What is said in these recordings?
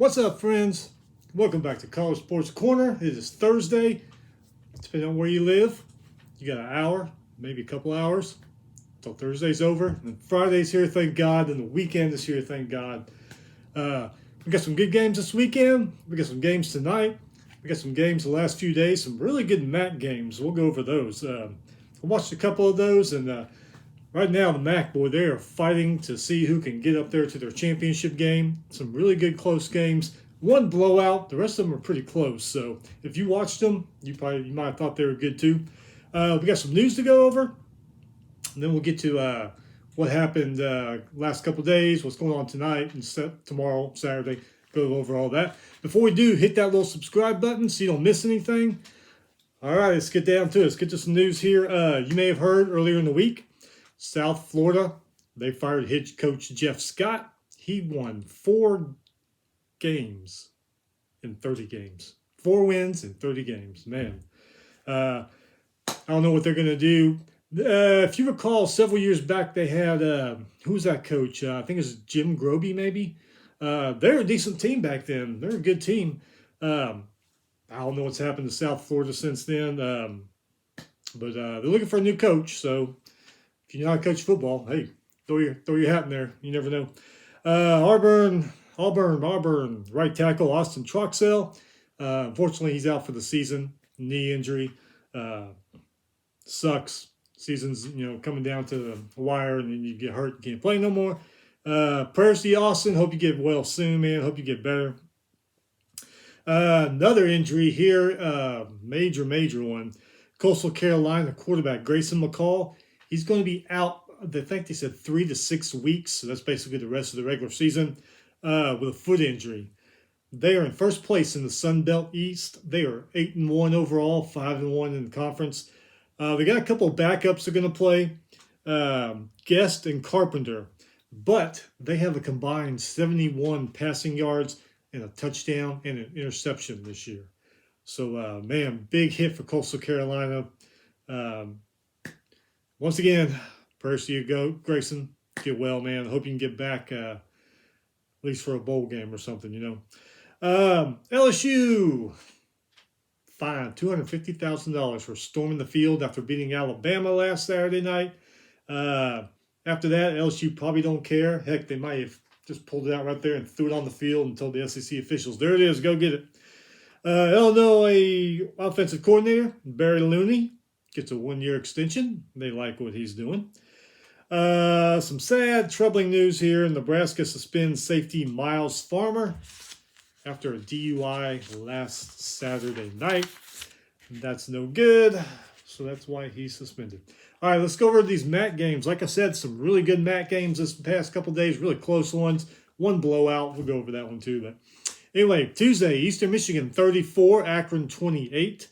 What's up, friends? Welcome back to College Sports Corner. It is Thursday. Depending on where you live, you got an hour, maybe a couple hours until Thursday's over. And Friday's here, thank God, and the weekend is here, thank God. We got some good games this weekend. We got some games tonight. We got some games the last few days, some really good MAC games. We'll go over those. I watched a couple of those, and right now the MAC, boy, they are fighting to see who can get up there to their championship game. Some really good close games. One blowout. The rest of them are pretty close. So if you watched them, you might have thought they were good too. We got some news to go over, and then we'll get to what happened last couple of days, what's going on tonight and tomorrow, Saturday. Go over all that. Before we do, hit that little subscribe button so you don't miss anything. All right, let's get down to it. Let's get to some news here. You may have heard earlier in the week, South Florida, they fired head coach Jeff Scott. He won 4 games in 30 games. 4 wins in 30 games. Man, I don't know what they're going to do. If you recall, several years back, they had, who was that coach? I think it was Jim Grobe, maybe. They're a decent team back then. They're a good team. I don't know what's happened to South Florida since then. But they're looking for a new coach. So if you know how to coach football, hey, throw your hat in there. You never know. Auburn, right tackle Austin Troxell. Unfortunately, he's out for the season. Knee injury. Sucks. Season's coming down to the wire, and then you get hurt, you can't play no more. Prayers to you, Austin. Hope you get well soon, man. Hope you get better. Another injury here, major one. Coastal Carolina quarterback Grayson McCall. He's going to be out, I think they said 3 to 6 weeks. So that's basically the rest of the regular season with a foot injury. They are in first place in the Sun Belt East. They are 8-1 overall, 5-1 in the conference. They got a couple of backups they're going to play, Guest and Carpenter. But they have a combined 71 passing yards and a touchdown and an interception this year. So, man, big hit for Coastal Carolina. Once again, prayers to you, Grayson. Get well, man. Hope you can get back at least for a bowl game or something, LSU fined $250,000 for storming the field after beating Alabama last Saturday night. After that, LSU probably don't care. Heck, they might have just pulled it out right there and threw it on the field and told the SEC officials, there it is, go get it. Illinois offensive coordinator Barry Looney gets a 1-year extension. They like what he's doing. Some sad, troubling news here. Nebraska suspends safety Miles Farmer after a DUI last Saturday night. That's no good, so that's why he's suspended. All right, let's go over these MAC games. Like I said, some really good MAC games this past couple days, really close ones. One blowout. We'll go over that one too. But anyway, Tuesday, Eastern Michigan 34, Akron 28.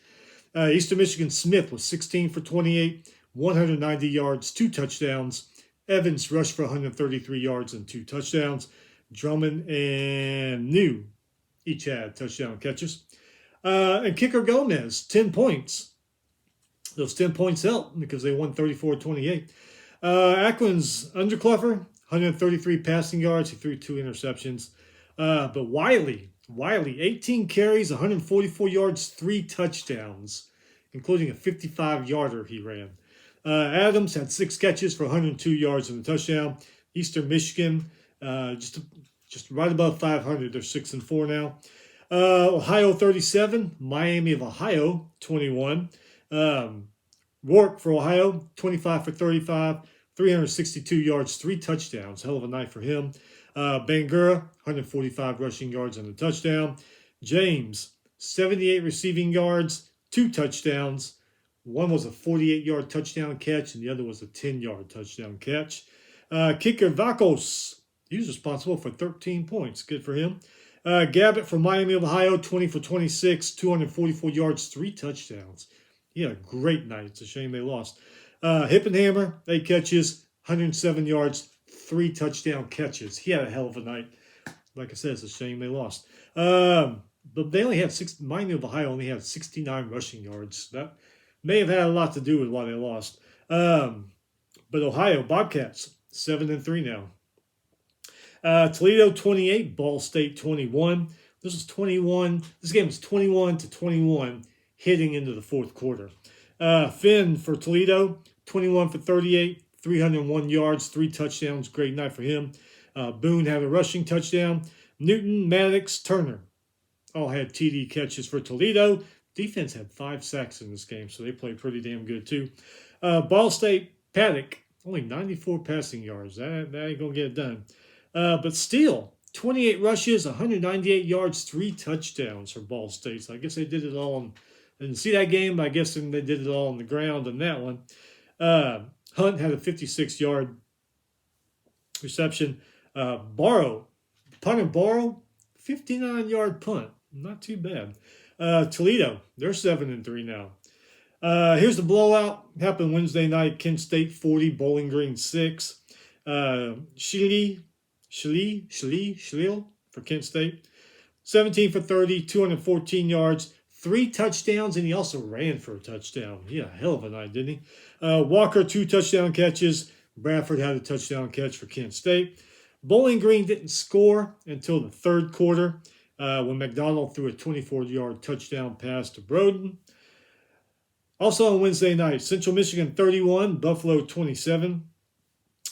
Eastern Michigan Smith was 16 for 28, 190 yards, 2 touchdowns. Evans rushed for 133 yards and 2 touchdowns. Drummond and New each had touchdown catches. And kicker Gomez, 10 points. Those 10 points helped because they won 34-28. Akron's Undercluffer, 133 passing yards. He threw 2 interceptions. But Wiley, 18 carries, 144 yards, 3 touchdowns, including a 55-yarder he ran. Adams had 6 catches for 102 yards and a touchdown. Eastern Michigan, just right above 500. They're 6-4 now. Ohio 37, Miami of Ohio 21. Rourke for Ohio, 25 for 35, 362 yards, 3 touchdowns. Hell of a night for him. Bangura, 145 rushing yards and a touchdown. James, 78 receiving yards, 2 touchdowns. One was a 48-yard touchdown catch, and the other was a 10-yard touchdown catch. Kicker Vakos, he was responsible for 13 points. Good for him. Gabbett from Miami of Ohio, 20 for 26, 244 yards, 3 touchdowns. He had a great night. It's a shame they lost. Hippenhammer, 8 catches, 107 yards, 3 touchdown catches. He had a hell of a night. Like I said, it's a shame they lost. But they only had Miami of Ohio only had 69 rushing yards. That may have had a lot to do with why they lost. But Ohio Bobcats, 7-3 now. Toledo 28, Ball State 21. This game was 21-21 heading into the fourth quarter. Finn for Toledo, 21 for 38, 301 yards, 3 touchdowns. Great night for him. Boone had a rushing touchdown. Newton, Maddox, Turner all had TD catches for Toledo. Defense had 5 sacks in this game, so they played pretty damn good too. Ball State, Paddock, only 94 passing yards. That ain't going to get it done. But still, 28 rushes, 198 yards, 3 touchdowns for Ball State. So I guess they did it all. I didn't see that game, but I guess they did it all on the ground on that one. Hunt had a 56-yard reception. Barrow, 59-yard punt. Not too bad. Toledo, they're 7-3 now. Here's the blowout. Happened Wednesday night. Kent State 40, Bowling Green 6. Schleel for Kent State. 17 for 30, 214 yards, 3 touchdowns, and he also ran for a touchdown. He had a hell of a night, didn't he? Walker, 2 touchdown catches. Bradford had a touchdown catch for Kent State. Bowling Green didn't score until the third quarter when McDonald threw a 24-yard touchdown pass to Broden. Also on Wednesday night, Central Michigan 31, Buffalo 27.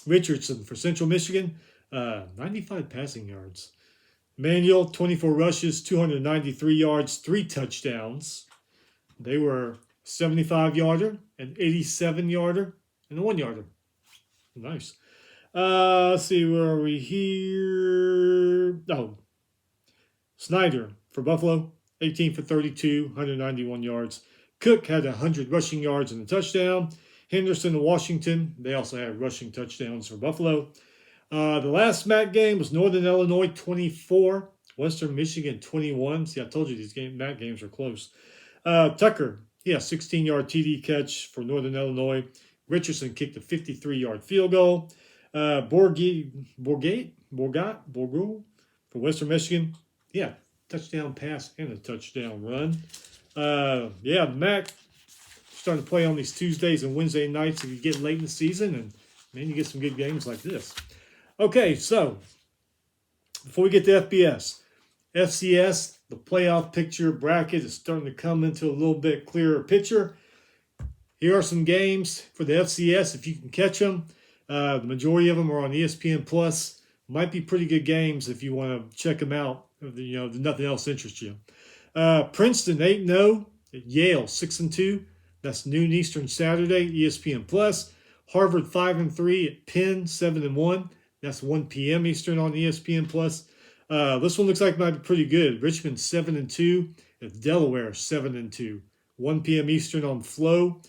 Richardson for Central Michigan, 95 passing yards. Manuel, 24 rushes, 293 yards, 3 touchdowns. They were 75-yarder, an 87-yarder, and a 1-yarder. Nice. Let's see, where are we here? Oh, Snyder for Buffalo, 18 for 32, 191 yards. Cook had 100 rushing yards and a touchdown. Henderson and Washington, they also had rushing touchdowns for Buffalo. The last MAC game was Northern Illinois 24, Western Michigan 21. See, I told you these MAC games are close. Tucker, he had a 16-yard TD catch for Northern Illinois. Richardson kicked a 53-yard field goal. Bourgat for Western Michigan, yeah, touchdown pass and a touchdown run. MAC starting to play on these Tuesdays and Wednesday nights if you get late in the season, and man, you get some good games like this. Okay, so before we get to FCS, the playoff picture bracket is starting to come into a little bit clearer picture. Here are some games for the FCS if you can catch them. The majority of them are on ESPN Plus. Might be pretty good games if you want to check them out. If nothing else interests you. Princeton 8-0 at Yale 6-2. That's noon Eastern Saturday, ESPN Plus. Harvard 5-3 at Penn 7-1. That's 1 p.m. Eastern on ESPN Plus. This one looks like it might be pretty good. Richmond 7-2 at Delaware 7-2. 1 p.m. Eastern on Flow.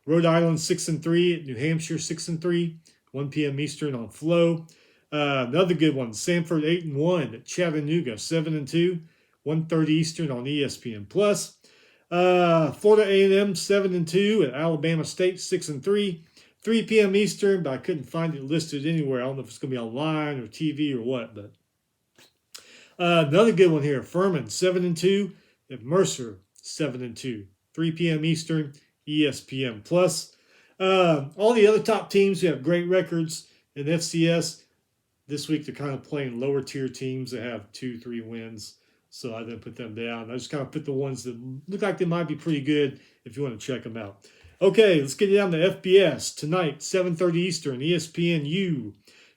Rhode Island 6-3 at New Hampshire 6-3. 1 p.m. Eastern on Flow. Another good one, Samford 8-1 at Chattanooga 7-2. 1:30 Eastern on ESPN Plus. Florida A&M 7-2 at Alabama State 6-3. 3 p.m. Eastern, but I couldn't find it listed anywhere. I don't know if it's going to be online or TV or what. But another good one here, Furman 7-2 at Mercer 7-2. 3 p.m. Eastern, ESPN Plus. All the other top teams who have great records in FCS, this week they're kind of playing lower tier teams that have 2-3 wins. So I didn't put them down. I just kind of put the ones that look like they might be pretty good if you want to check them out. Okay, let's get down to FBS. Tonight, 7:30 Eastern, ESPNU.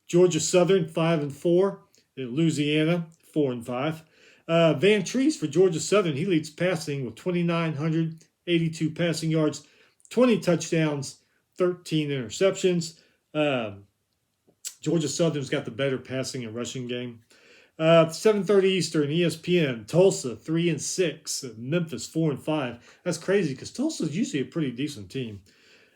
Georgia Southern, 5-4. At Louisiana, 4-5. Van Treese for Georgia Southern. He leads passing with 2,982 passing yards, 20 touchdowns, 13 interceptions. Georgia Southern's got the better passing and rushing game. 7:30 Eastern, ESPN. Tulsa 3-6. Memphis 4-5. That's crazy because Tulsa's usually a pretty decent team.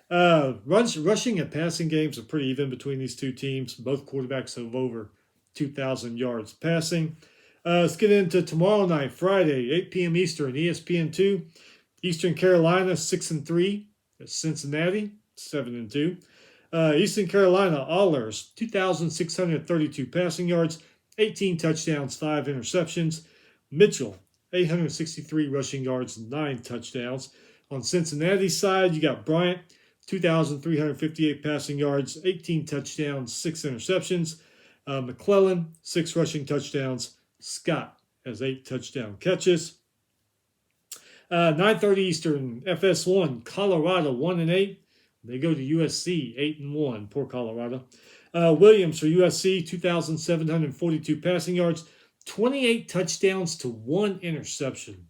Rushing and passing games are pretty even between these two teams. Both quarterbacks have over 2,000 yards passing. Let's get into tomorrow night, Friday, 8 p.m. Eastern, ESPN2. Eastern Carolina 6-3 at Cincinnati 7-2. Eastern Carolina Allers 2,632 passing yards, 18 touchdowns, 5 interceptions. Mitchell, 863 rushing yards, 9 touchdowns. On Cincinnati's side, you got Bryant, 2,358 passing yards, 18 touchdowns, 6 interceptions. McClellan, 6 rushing touchdowns. Scott has 8 touchdown catches. 9:30 Eastern, FS1, Colorado 1-8. They go to USC 8-1. Poor Colorado. Williams for USC, 2,742 passing yards, 28 touchdowns to 1 interception.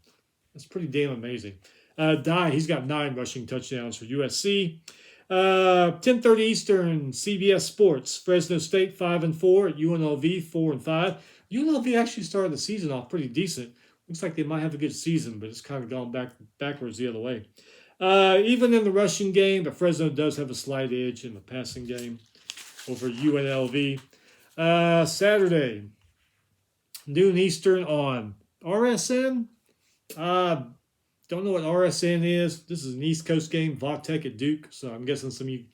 That's pretty damn amazing. Dye, he's got 9 rushing touchdowns for USC. 10:30 Eastern, CBS Sports, Fresno State 5-4, UNLV 4-5. UNLV actually started the season off pretty decent. Looks like they might have a good season, but it's kind of gone backwards the other way. Even in the rushing game, but Fresno does have a slight edge in the passing game over UNLV. Saturday, noon Eastern on RSN. Don't know what RSN is. This is an East Coast game, Vautech at Duke. So I'm guessing some of you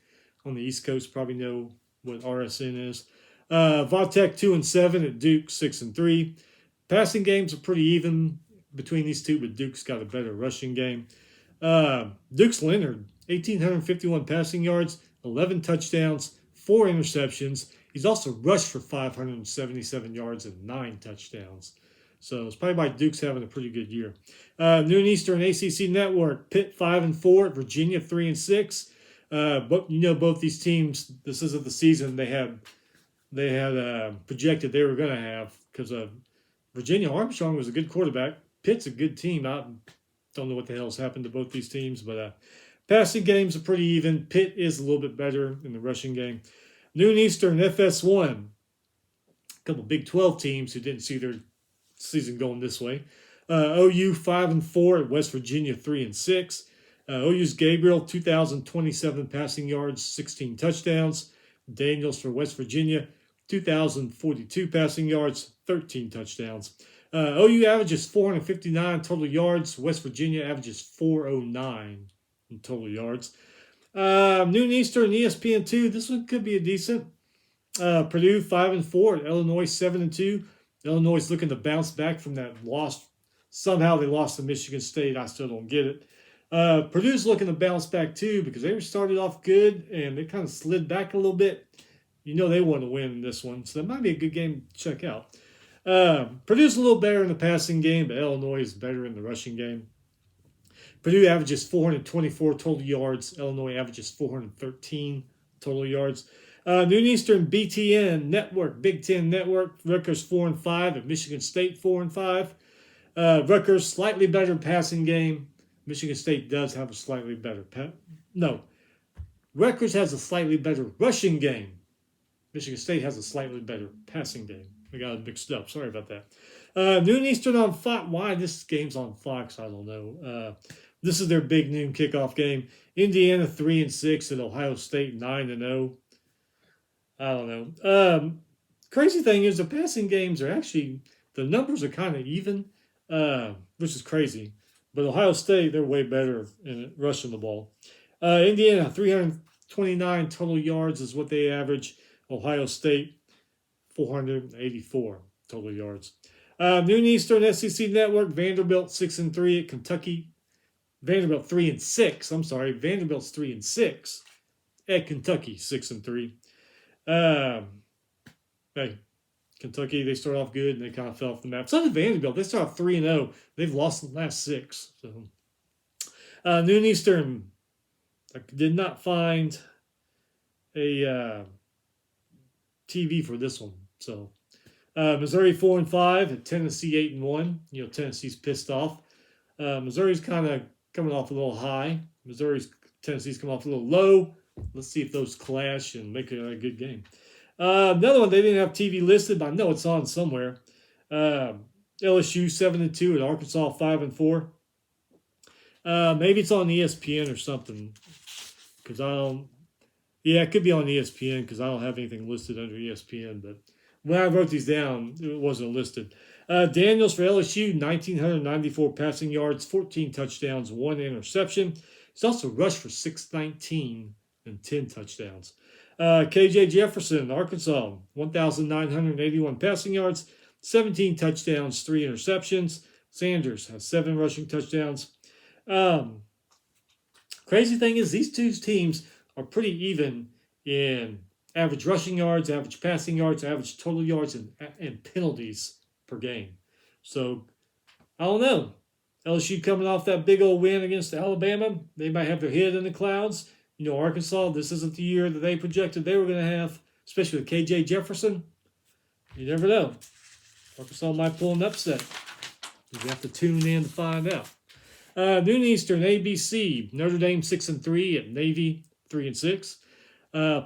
on the East Coast probably know what RSN is. Vautech 2-7 at Duke 6-3. Passing games are pretty even between these two, but Duke's got a better rushing game. Duke's Leonard, 1,851 passing yards, 11 touchdowns, 4 interceptions. He's also rushed for 577 yards and 9 touchdowns. So it's probably why Duke's having a pretty good year. Noon Eastern, ACC Network, Pitt 5-4, Virginia 3-6. But you know both these teams. This isn't the season they had projected they were going to have, because Virginia Armstrong was a good quarterback. Pitt's a good team. I don't know what the hell's happened to both these teams, but passing games are pretty even. Pitt is a little bit better in the rushing game. Noon Eastern, FS1. A couple Big 12 teams who didn't see their season going this way. OU 5-4 at West Virginia 3-6. OU's Gabriel, 2,027 passing yards, 16 touchdowns. Daniels for West Virginia, 2,042 passing yards, 13 touchdowns. OU averages 459 total yards. West Virginia averages 409 in total yards. Noon Eastern, ESPN2. This one could be a decent. Purdue 5-4 at Illinois 7-2. Illinois is looking to bounce back from that loss. Somehow they lost to Michigan State. I still don't get it. Purdue's looking to bounce back too, because they were started off good and they kind of slid back a little bit. You know they want to win this one, so that might be a good game to check out. Purdue's a little better in the passing game, but Illinois is better in the rushing game. Purdue averages 424 total yards. Illinois averages 413 total yards. Noon Eastern, BTN Network, Big Ten Network. Rutgers 4-5 at Michigan State 4-5. Rutgers slightly better passing game. Michigan State does have a slightly better Rutgers has a slightly better rushing game. Michigan State has a slightly better passing game. We got it mixed up. Sorry about that. Noon Eastern on Fox. Why this game's on Fox, I don't know. This is their big noon kickoff game. Indiana 3-6 at Ohio State 9-0. I don't know. Crazy thing is the passing games are actually, the numbers are kind of even, which is crazy. But Ohio State, they're way better in rushing the ball. Indiana, 329 total yards is what they average. Ohio State, 484 total yards. Noon Eastern, SEC Network, Vanderbilt 6-3 at Kentucky. Vanderbilt 3-6. I'm sorry, Vanderbilt's 3-6 at Kentucky 6-3. Hey, Kentucky, they start off good and they kind of fell off the map. So did Vanderbilt. They start off 3-0. They've lost the last 6. So, Noon Eastern, I did not find a TV for this one. So, Missouri 4-5 at Tennessee 8-1. You know, Tennessee's pissed off. Missouri's kind of coming off a little high. Tennessee's coming off a little low. Let's see if those clash and make it a good game. Another one, they didn't have TV listed, but I know it's on somewhere. LSU 7-2 at Arkansas 5-4. Maybe it's on ESPN or something. Because I don't. Yeah, it could be on ESPN because I don't have anything listed under ESPN. But when I wrote these down, it wasn't listed. Daniels for LSU, 1,994 passing yards, 14 touchdowns, 1 interception. He's also rushed for 619 and 10 touchdowns. KJ Jefferson, Arkansas, 1,981 passing yards, 17 touchdowns, 3 interceptions. Sanders has 7 rushing touchdowns. Crazy thing is these two teams are pretty even in average rushing yards, average passing yards, average total yards, and penalties per game. So I don't know. LSU coming off that big old win against Alabama, they might have their head in the clouds. You know, Arkansas, this isn't the year that they projected they were going to have, especially with KJ Jefferson. You never know. Arkansas might pull an upset. You have to tune in to find out. Noon Eastern, ABC, Notre Dame 6-3 at Navy 3-6.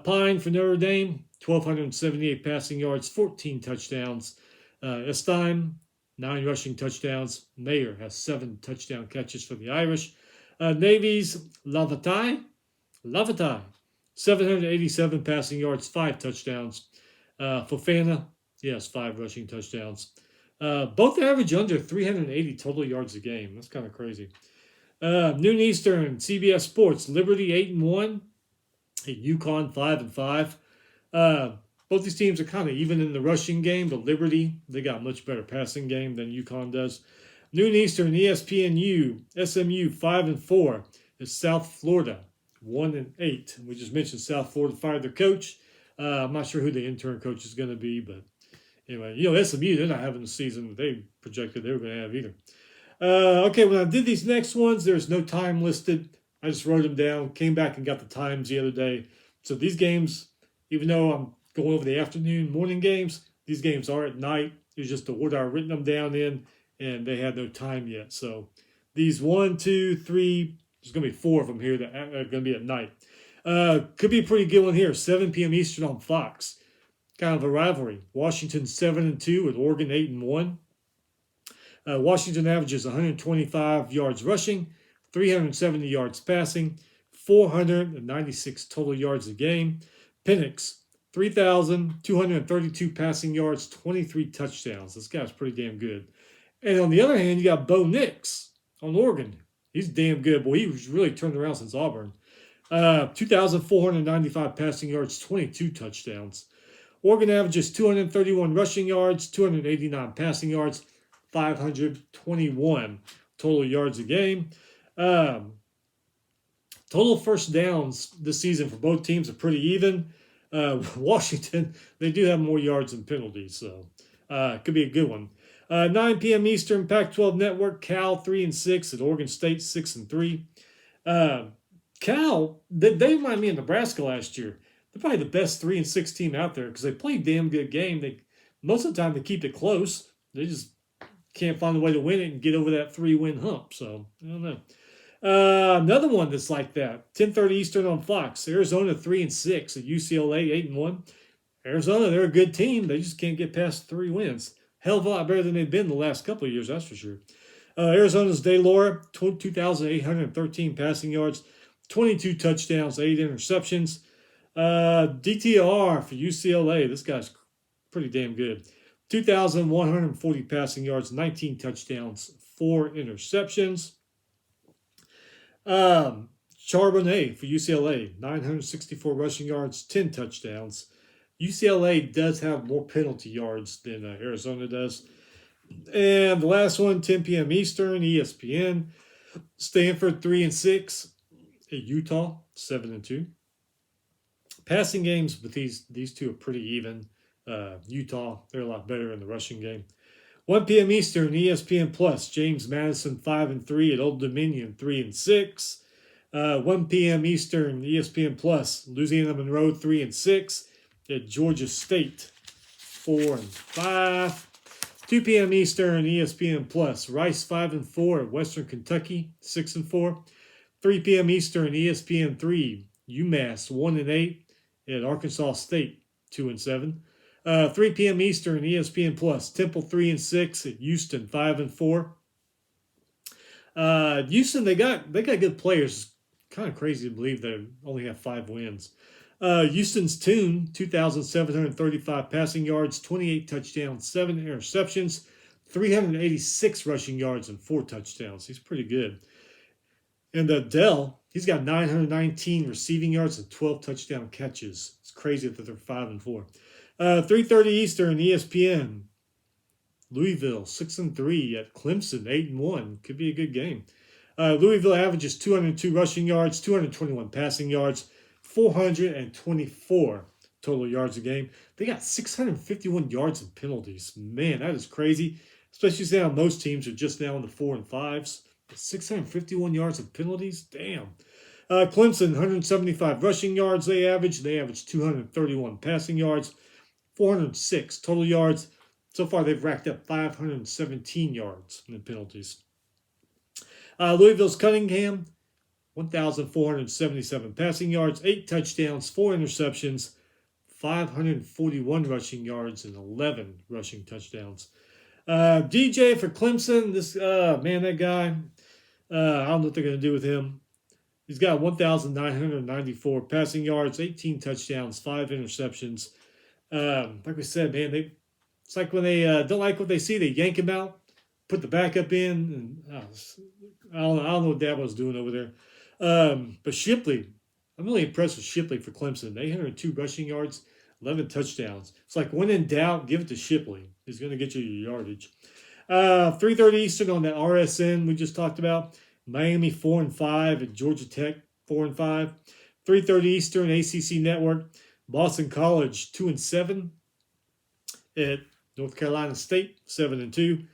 Pine for Notre Dame, 1,278 passing yards, 14 touchdowns. Esteim, 9 rushing touchdowns. Mayer has 7 touchdown catches for the Irish. Navy's Lavatai, 787 passing yards, 5 touchdowns. Fofana, yes, 5 rushing touchdowns. Both average under 380 total yards a game. That's kind of crazy. Noon Eastern, CBS Sports, Liberty 8-1, at UConn 5-5. Both these teams are kind of even in the rushing game, but Liberty, they got a much better passing game than UConn does. Noon Eastern, ESPNU, SMU 5-4 is South Florida 1-8. We just mentioned South Florida fired their coach. I'm not sure who the intern coach is going to be, but anyway, you know, SMU, they're not having the season that they projected they were going to have either. Okay, when I did these next ones, there's no time listed. I just wrote them down, came back and got the times the other day. So these games, even though I'm going over the afternoon, morning games, these games are at night. It's just the order I've written them down in, and they had no time yet. So these 1, 2, 3, there's going to be 4 of them here that are going to be at night. Could be a pretty good one here, 7 p.m. Eastern on Fox. Kind of a rivalry. Washington 7-2 with Oregon 8-1. Washington averages 125 yards rushing, 370 yards passing, 496 total yards a game. Penix, 3,232 passing yards, 23 touchdowns. This guy's pretty damn good. And on the other hand, you got Bo Nix on Oregon. He's damn good. Boy, he was really turned around since Auburn. 2,495 passing yards, 22 touchdowns. Oregon averages 231 rushing yards, 289 passing yards, 521 total yards a game. Total first downs this season for both teams are pretty even. Washington, they do have more yards and penalties, so it could be a good one. 9 p.m. Eastern, Pac-12 Network, Cal 3-6 at Oregon State 6-3. Cal, they remind me of Nebraska last year. They're probably the best 3-6 team out there because they play a damn good game. Most of the time they keep it close. They just can't find a way to win it and get over that 3-win hump. So I don't know. Another one that's like that. 10:30 Eastern on Fox. Arizona 3-6 at UCLA 8-1. Arizona, they're a good team. They just can't get past 3 wins. Hell of a lot better than they've been the last couple of years, that's for sure. Arizona's De Laura, 2,813 passing yards, 22 touchdowns, 8 interceptions. DTR for UCLA. This guy's pretty damn good. 2,140 passing yards, 19 touchdowns, 4 interceptions. Charbonnet for UCLA, 964 rushing yards, 10 touchdowns. UCLA does have more penalty yards than Arizona does. And the last one, 10 p.m. Eastern, ESPN. Stanford 3-6 at Utah 7-2. Passing games with these two are pretty even. Utah, they're a lot better in the rushing game. 1 p.m. Eastern, ESPN Plus. James Madison 5-3 at Old Dominion 3-6. 1 p.m. Eastern, ESPN Plus. Louisiana Monroe 3-6 at Georgia State 4-5. 2 p.m. Eastern, ESPN Plus. Rice 5-4 at Western Kentucky 6-4. 3 p.m. Eastern, ESPN 3. UMass 1-8 at Arkansas State 2-7. 3 p.m. Eastern, ESPN Plus. Temple 3-6 at Houston 5-4. Houston, they got good players. Kind of crazy to believe they only have 5 wins. Houston's Tune, 2,735 passing yards, 28 touchdowns, 7 interceptions, 386 rushing yards, and 4 touchdowns. He's pretty good. And Dell, he's got 919 receiving yards and 12 touchdown catches. It's crazy that they're 5-4. 3:30 Eastern, ESPN. Louisville 6-3 at Clemson 8-1. Could be a good game. Louisville averages 202 rushing yards, 221 passing yards, 424 total yards a game. They got 651 yards in penalties. Man, that is crazy. Especially since now most teams are just now in the 4 and 5s. 651 yards of penalties? Damn. Clemson, 175 rushing yards they average. They average 231 passing yards, 406 total yards. So far, they've racked up 517 yards in penalties. Louisville's Cunningham, 1,477 passing yards, 8 touchdowns, 4 interceptions, 541 rushing yards, and 11 rushing touchdowns. DJ for Clemson, that guy, I don't know what they're going to do with him. He's got 1,994 passing yards, 18 touchdowns, 5 interceptions. Like we said, man, it's like when they don't like what they see, they yank him out, put the backup in. And I don't know what Dabo's doing over there. But Shipley, I'm really impressed with Shipley for Clemson. 802 rushing yards, 11 touchdowns. It's like when in doubt, give it to Shipley. He's going to get you your yardage. 3:30 Eastern on that RSN we just talked about. Miami 4 and 5 and Georgia Tech 4 and 5. 3:30 Eastern ACC Network. Boston College 2 and 7 at North Carolina State 7 and 2.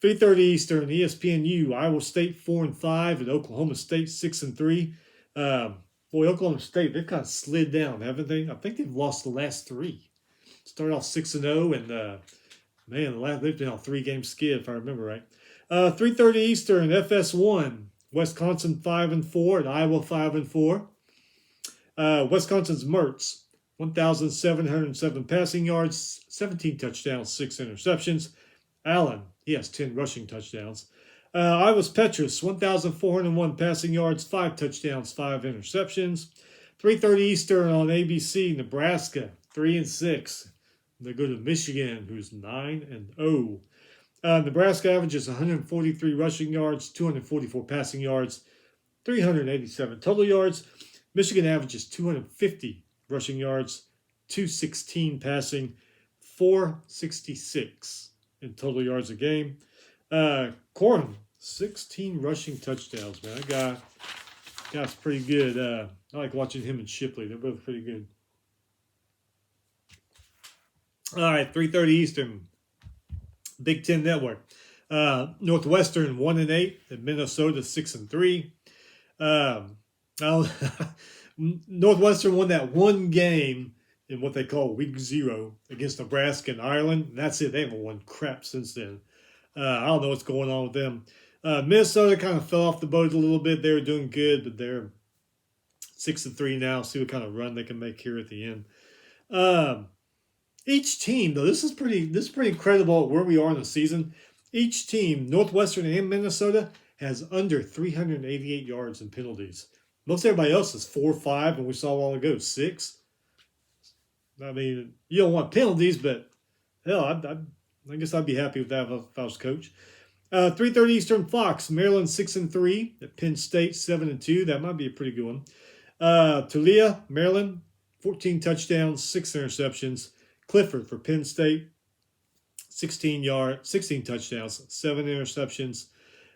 3:30 Eastern ESPNU Iowa State 4 and 5 and Oklahoma State 6 and 3. Oklahoma State, they've kind of slid down, haven't they? I think they've lost the last 3. Started off 6 and 0 and they've been on a 3-game skid if I remember right. 3:30 Eastern FS1. Wisconsin 5 and 4 and Iowa 5 and 4. Wisconsin's Mertz, 1,707 passing yards, 17 touchdowns, 6 interceptions. Allen, he has 10 rushing touchdowns. Iowa's Petrus, 1,401 passing yards, 5 touchdowns, 5 interceptions. 3:30 Eastern on ABC, Nebraska 3 and 6. They go to Michigan, who's 9 and 0. Nebraska averages 143 rushing yards, 244 passing yards, 387 total yards. Michigan averages 250 rushing yards, 216 passing, 466 in total yards a game. Corum, 16 rushing touchdowns, man. That guy's pretty good. I like watching him and Shipley. They're both pretty good. All right, 3:30 Eastern. Big Ten Network. Northwestern 1 and 8 and Minnesota 6 and 3. Northwestern won that one game in what they call week 0 against Nebraska and Ireland. And that's it. They haven't won crap since then. I don't know what's going on with them. Minnesota kind of fell off the boat a little bit. They were doing good, but they're 6 and 3 now. See what kind of run they can make here at the end. Each team, though, this is pretty incredible where we are in the season. Each team, Northwestern and Minnesota, has under 388 yards in penalties. Most everybody else is 4 or 5, and we saw a while ago 6. I mean, you don't want penalties, but hell, I guess I'd be happy with that if I was coach. 3:30 Eastern Fox, Maryland 6 and 3 at Penn State 7 and 2. That might be a pretty good one. Tulia, Maryland, 14 touchdowns, 6 interceptions. Clifford for Penn State, 16 touchdowns, 7 interceptions.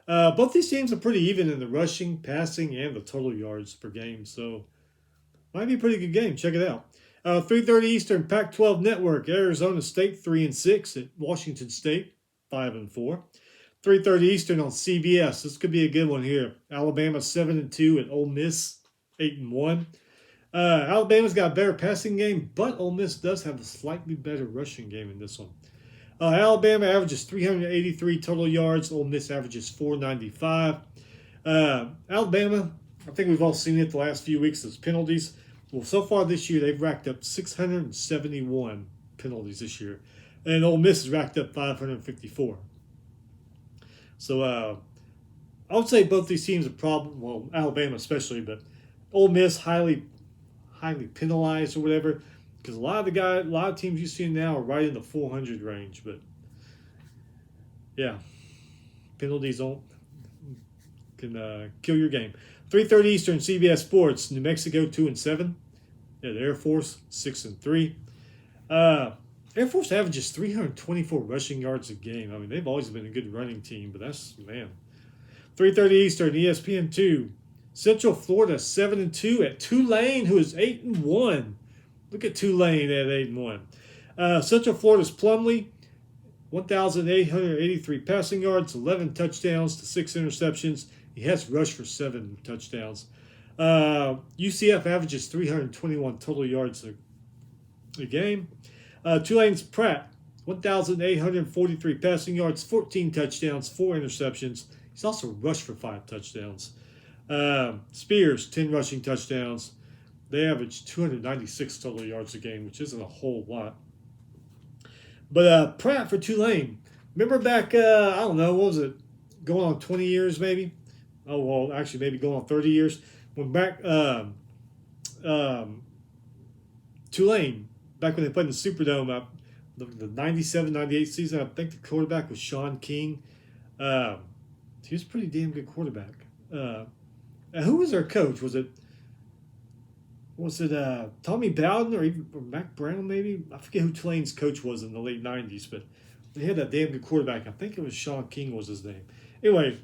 Both these teams are pretty even in the rushing, passing, and the total yards per game. So, might be a pretty good game. Check it out. 3:30 Eastern Pac-12 Network. Arizona State 3 and 6 at Washington State 5 and 4. 3:30 Eastern on CBS. This could be a good one here. Alabama 7 and 2 at Ole Miss 8 and 1. Alabama's got a better passing game, but Ole Miss does have a slightly better rushing game in this one. Alabama averages 383 total yards. Ole Miss averages 495. Alabama, I think we've all seen it the last few weeks as penalties. Well, so far this year, they've racked up 671 penalties this year. And Ole Miss has racked up 554. So I would say both these teams are well, Alabama especially, but Ole Miss highly penalized or whatever, because a lot of teams you see now are right in the 400 range. But yeah, penalties can kill your game. 3:30 Eastern, CBS Sports. New Mexico 2 and 7 at Air Force 6 and 3. Air Force averages 324 rushing yards a game. I mean, they've always been a good running team, but that's 3:30 Eastern, ESPN2. Central Florida 7 and 2 at Tulane, who is 8 and 1. Look at Tulane at 8-1. Central Florida's Plumlee, 1,883 passing yards, 11 touchdowns to 6 interceptions. He has rushed for 7 touchdowns. UCF averages 321 total yards a game. Tulane's Pratt, 1,843 passing yards, 14 touchdowns, 4 interceptions. He's also rushed for 5 touchdowns. Spears, 10 rushing touchdowns. They average 296 total yards a game, which isn't a whole lot. But Pratt for Tulane. Remember back, I don't know, what was it? Going on 20 years maybe? Oh, well, actually maybe going on 30 years. When back, Tulane, back when they played in the Superdome, the 97-98 season, I think the quarterback was Sean King. He was a pretty damn good quarterback. Who was their coach? Was it Tommy Bowden or Mac Brown maybe? I forget who Tulane's coach was in the late 90s, but they had that damn good quarterback. I think it was Sean King was his name. Anyway,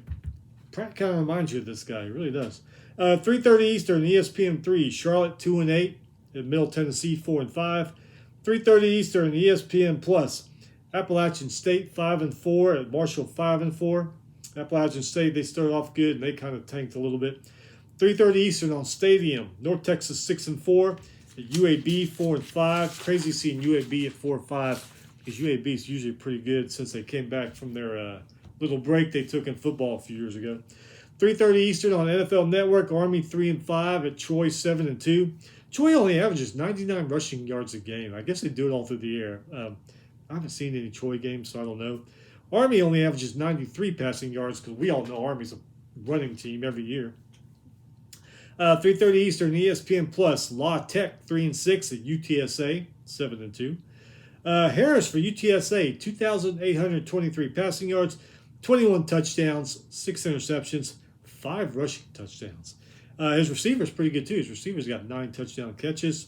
Pratt kind of reminds you of this guy. He really does. 3:30 Eastern, ESPN3, Charlotte 2-8, at Middle Tennessee 4-5. 3:30 Eastern, ESPN Plus, Appalachian State 5-4, at Marshall 5-4. Appalachian State, they started off good and they kind of tanked a little bit. 3:30 Eastern on Stadium, North Texas 6-4, at UAB 4-5. Crazy seeing UAB at 4-5 because UAB is usually pretty good since they came back from their little break they took in football a few years ago. 3:30 Eastern on NFL Network, Army 3-5 at Troy 7-2. Troy only averages 99 rushing yards a game. I guess they do it all through the air. I haven't seen any Troy games, so I don't know. Army only averages 93 passing yards because we all know Army's a running team every year. 3:30 Eastern, ESPN Plus, La Tech 3-6 at UTSA 7-2. Harris for UTSA, 2,823 passing yards, 21 touchdowns, 6 interceptions, 5 rushing touchdowns. His receiver's pretty good too. His receiver's got 9 touchdown catches.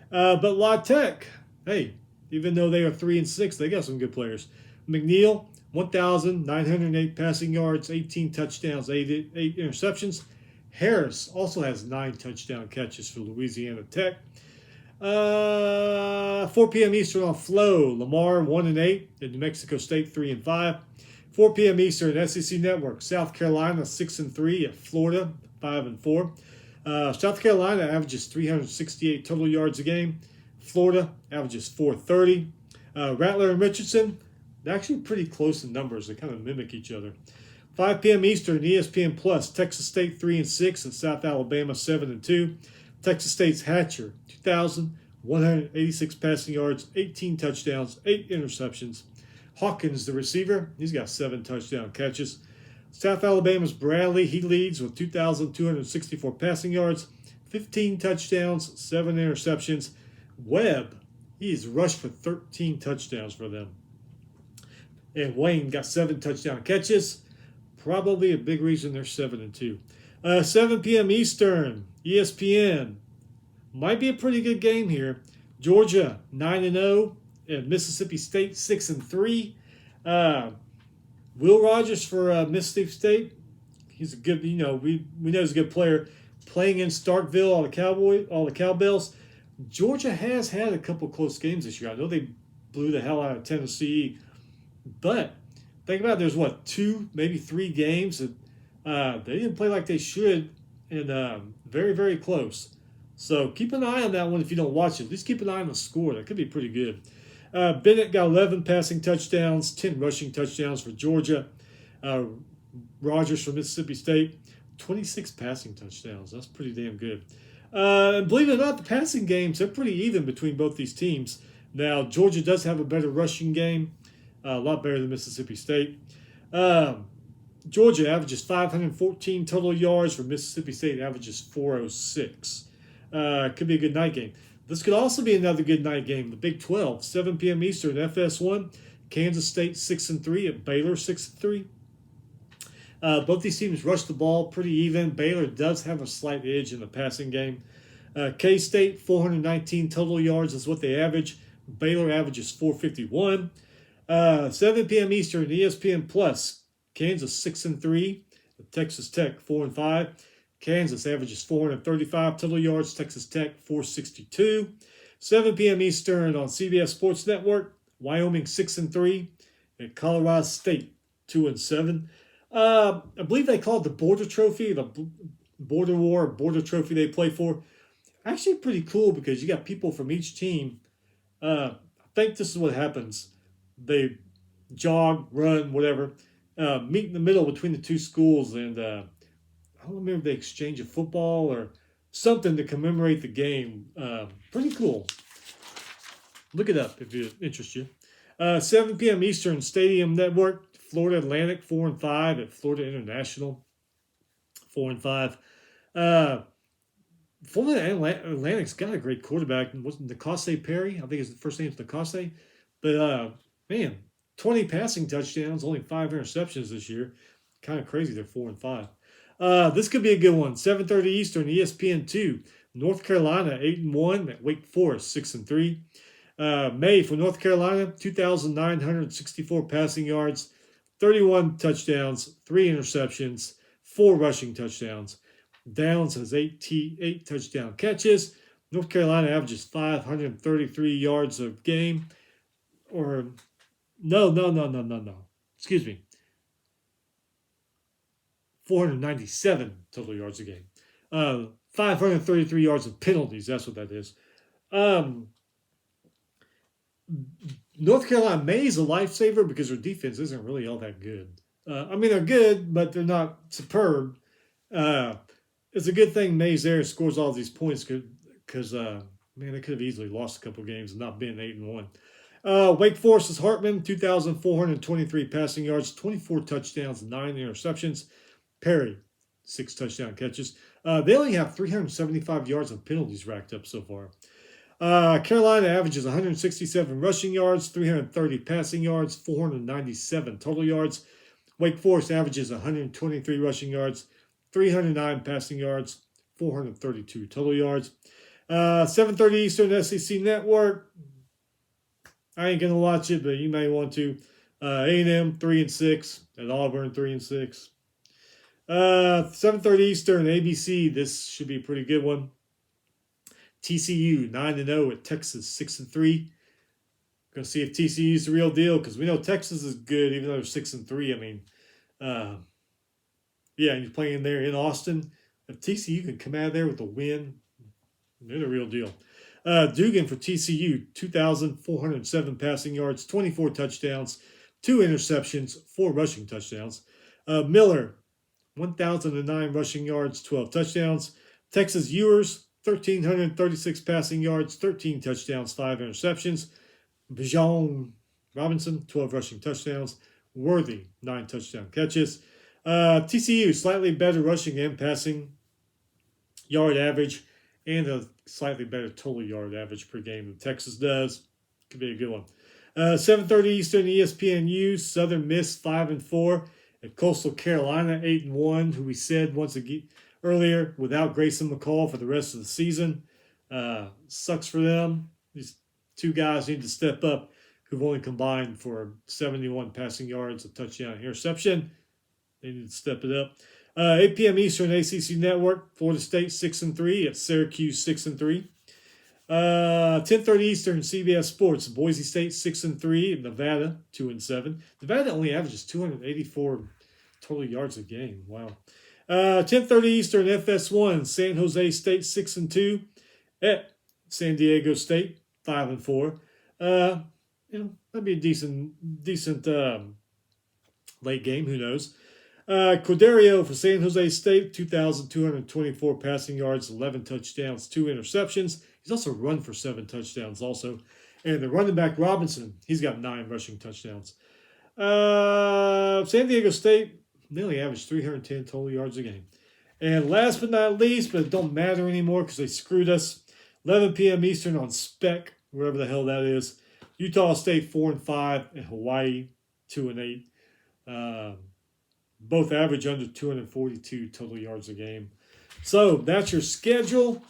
But La Tech, hey, even though they are 3-6, they got some good players. McNeil, 1,908 passing yards, 18 touchdowns, 8 interceptions. Harris also has 9 touchdown catches for Louisiana Tech. 4 p.m. Eastern on Flow, Lamar 1-8 at New Mexico State 3-5. 4 p.m. Eastern, SEC Network, South Carolina 6-3 at Florida 5-4. South Carolina averages 368 total yards a game. Florida averages 430. Rattler and Richardson, they're actually pretty close in numbers. They kind of mimic each other. 5 p.m. Eastern, ESPN Plus, Texas State 3-6 and South Alabama 7-2. Texas State's Hatcher, 2,186 passing yards, 18 touchdowns, 8 interceptions. Hawkins, the receiver, he's got 7 touchdown catches. South Alabama's Bradley, he leads with 2,264 passing yards, 15 touchdowns, 7 interceptions. Webb, he's rushed for 13 touchdowns for them. And Wayne got 7 touchdown catches. Probably a big reason they're 7-2. 7 p.m. Eastern, ESPN. Might be a pretty good game here. Georgia 9-0 and Mississippi State 6-3. Will Rogers for Mississippi State. He's a good, we know he's a good player. Playing in Starkville, all the Cowbells. Georgia has had a couple close games this year. I know they blew the hell out of Tennessee, but think about it, there's 2, maybe 3 games that they didn't play like they should, and very, very close. So keep an eye on that one if you don't watch it. At least keep an eye on the score. That could be pretty good. Bennett got 11 passing touchdowns, 10 rushing touchdowns for Georgia. Rogers from Mississippi State, 26 passing touchdowns. That's pretty damn good. Believe it or not, the passing games, they're pretty even between both these teams. Now, Georgia does have a better rushing game, a lot better than Mississippi State. Georgia averages 514 total yards, for Mississippi State averages 406. Could be a good night game. This could also be another good night game. The Big 12, 7 p.m. Eastern, FS1, Kansas State 6-3 at Baylor 6-3. Both these teams rush the ball pretty even. Baylor does have a slight edge in the passing game. K-State, 419 total yards is what they average. Baylor averages 451. 7 p.m. Eastern, ESPN Plus, Kansas 6-3, Texas Tech 4-5. Kansas averages 435 total yards. Texas Tech 462. 7 p.m. Eastern on CBS Sports Network. Wyoming 6-3 and Colorado State 2-7. I believe they call it the Border Trophy, the Border War, Border Trophy they play for. Actually, pretty cool because you got people from each team. I think this is what happens. They jog, run, whatever, meet in the middle between the two schools, and I don't remember if they exchange a football or something to commemorate the game. Pretty cool. Look it up if it interests you. 7 p.m. Eastern, Stadium Network, Florida Atlantic 4-5 at Florida International 4-5. Florida Atlantic's got a great quarterback. Wasn't N'Kosi Perry? I think his first name's N'Kosi. But man, 20 passing touchdowns, only 5 interceptions this year. Kind of crazy. They're 4-5. This could be a good one. 7:30 Eastern, ESPN2. North Carolina 8-1 at Wake Forest 6-3. May for North Carolina, 2,964 passing yards, 31 touchdowns, 3 interceptions, 4 rushing touchdowns. Downs has 8 touchdown catches. North Carolina averages 533 yards a game. Or, no. Excuse me. 497 total yards a game. 533 yards of penalties. That's what that is. North Carolina May is a lifesaver because their defense isn't really all that good. I mean, they're good, but they're not superb. It's a good thing May's there and scores all these points because, man, they could have easily lost a couple games and not been 8-1. Wake Forest's Hartman, 2,423 passing yards, 24 touchdowns, 9 interceptions. Perry, 6 touchdown catches. They only have 375 yards of penalties racked up so far. Carolina averages 167 rushing yards, 330 passing yards, 497 total yards. Wake Forest averages 123 rushing yards, 309 passing yards, 432 total yards. 7:30 Eastern, SEC Network. I ain't gonna watch it, but you may want to. A&M 3-6 at Auburn 3-6. 7:30 Eastern, ABC. This should be a pretty good one. TCU 9-0 at Texas 6-3. Gonna see if TCU is the real deal because we know Texas is good even though they're 6-3. I mean, yeah, you're playing there in Austin. If TCU can come out of there with a win, they're the real deal. Dugan for TCU, 2,407 passing yards, 24 touchdowns, 2 interceptions, 4 rushing touchdowns. Miller, 1,009 rushing yards, 12 touchdowns. Texas Ewers, 1,336 passing yards, 13 touchdowns, 5 interceptions. Bijan Robinson, 12 rushing touchdowns. Worthy, 9 touchdown catches. TCU, slightly better rushing and passing yard average and a slightly better total yard average per game than Texas does. Could be a good one. 7:30 Eastern, ESPNU, Southern Miss 5-4 at Coastal Carolina 8-1, who we said once again earlier without Grayson McCall for the rest of the season. Sucks for them. These two guys need to step up who've only combined for 71 passing yards, a touchdown, interception. They need to step it up. 8 p.m. Eastern, ACC Network, Florida State 6-3 at Syracuse 6-3. 10:30 Eastern, CBS Sports, Boise State 6-3 at Nevada 2-7. Nevada only averages 284 total yards a game. Wow. 10:30 Eastern, FS1, San Jose State 6-2 at San Diego State 5-4. That'd be a decent late game. Who knows? Corderio for San Jose State, 2,224 passing yards, 11 touchdowns, 2 interceptions. He's also run for 7 touchdowns also. And the running back Robinson, he's got 9 rushing touchdowns. San Diego State, they only average 310 total yards a game. And last but not least, but it don't matter anymore because they screwed us, 11 p.m. Eastern on Spec, wherever the hell that is. Utah State 4-5 and Hawaii 2-8. Both average under 242 total yards a game. So that's your schedule.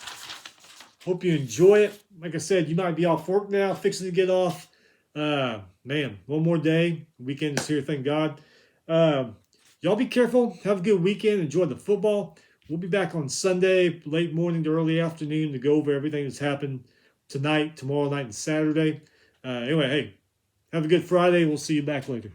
Hope you enjoy it. Like I said, you might be off work now, fixing to get off. Man, one more day. Weekend is here, thank God. Y'all be careful. Have a good weekend. Enjoy the football. We'll be back on Sunday, late morning to early afternoon, to go over everything that's happened tonight, tomorrow night, and Saturday. Anyway, hey, have a good Friday. We'll see you back later.